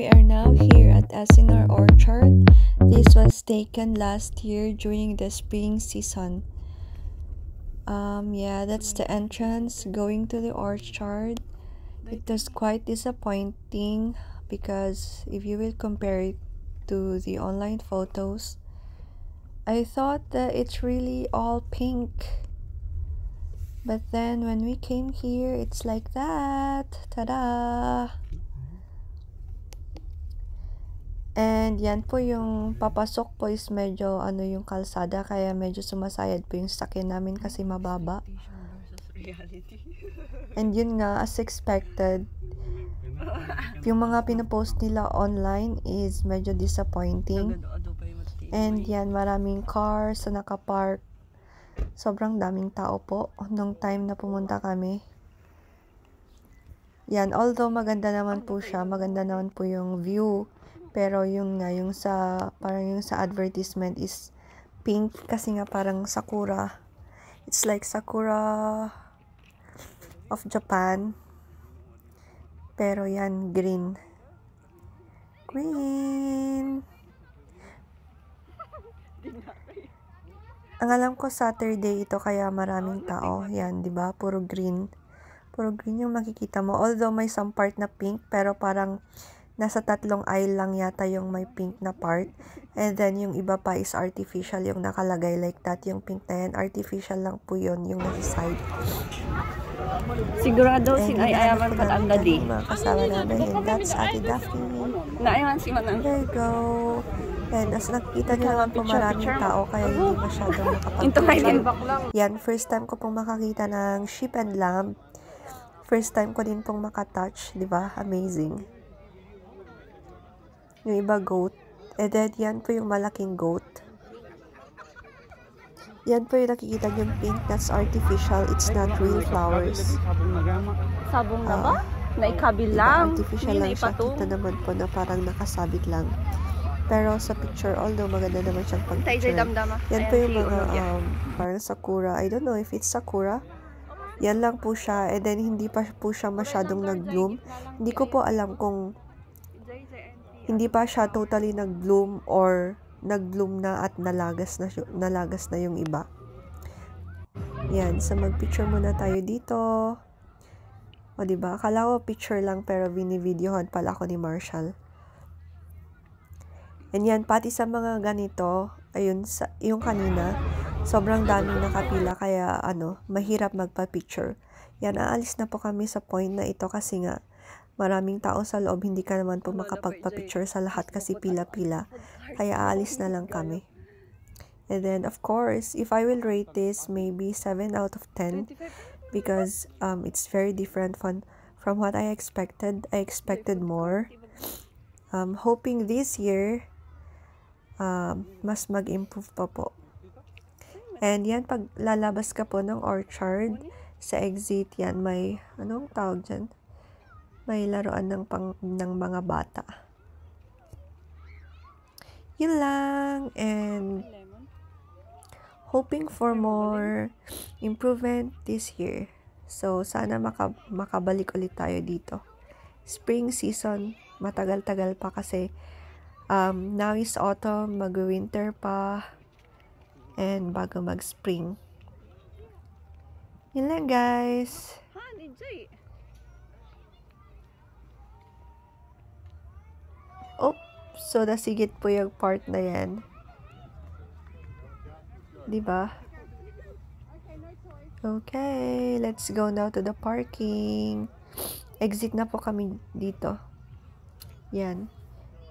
we are now here at Asinar Orchard. This was taken last year during the spring season. Yeah, that's the entrance going to the orchard. It was quite disappointing because if you will compare it to the online photos, I thought that it's really all pink. But then when we came here, it's like that. Tada! And yan po yung papasok po is medyo yung kalsada, kaya medyo sumasayad po yung sakyan namin kasi mababa. And yun nga, as expected, yung mga pinopost nila online is medyo disappointing. And yan, maraming cars na nakapark. Sobrang daming tao po nung time na pumunta kami. Yan, although maganda naman po siya, maganda naman po yung view. Pero yung nga, parang yung sa advertisement is pink kasi nga parang sakura. It's like sakura of Japan. Pero yan, green. Green! Ang alam ko Saturday ito kaya maraming tao. Yan, di ba? Puro green. Puro green yung makikita mo. Although may some part na pink, pero parang nasa 3 aisle lang yata yung may pink na part. And then, yung iba pa is artificial yung nakalagay like that. Yung pink na yan, artificial lang po yun, yung nasa side. Sigurado ayaman pa ang dadi. Mga kasama namin. And that's Ate Daphne. Naayaman si Manang. There you go. And as nakikita nyo naman po maraming tao, kaya hindi masyadong makapag-picture. Yan, first time ko pong makakita ng sheep and lamb. First time ko din pong makatouch, di ba? Amazing. Yung iba goat. And then, yan po yung malaking goat. Yan po yung nakikita yung pink. That's artificial. It's not real flowers. Sabong na ba? Naikabilang. Artificial lang siya. Kita naman po na parang nakasabit lang. Pero sa picture, although maganda naman siyang pag-picture. Yan po yung mga parang sakura. I don't know if it's sakura. Yan lang po siya. And then, hindi pa po siya masyadong nag-bloom. Hindi ko po alam kung hindi pa siya totally nag-bloom or nag-bloom na at nalagas na yung iba. Yan. So, mag-picture muna tayo dito. O, diba? Akala ko picture lang pero binivideohan pala ako ni Marshall. And yan, pati sa mga ganito, ayun, yung kanina, sobrang daming nakapila kaya mahirap magpa-picture. Yan, aalis na po kami sa point na ito kasi nga maraming tao sa loob, hindi ka naman po makapagpa-picture sa lahat kasi pila-pila. Kaya aalis na lang kami. And then, of course, if I will rate this, maybe 7 out of 10 because it's very different from what I expected. I expected more. Hoping this year, mas mag-improve pa po. And yan, pag lalabas ka po ng orchard, sa exit yan, may, anong tawag dyan? May laruan ng mga bata. Yun lang. And hoping for more improvement this year. So, sana makabalik ulit tayo dito. Spring season, matagal-tagal pa kasi now is autumn, mag-winter pa, and bago mag-spring. Yun lang, guys. Oh, so nasigit po yung part na yan. Diba? Okay, let's go now to the parking. Exit na po kami dito. Yan.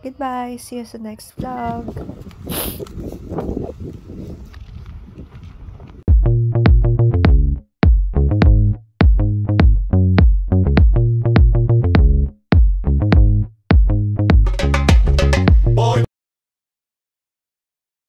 Goodbye. See you sa next vlog.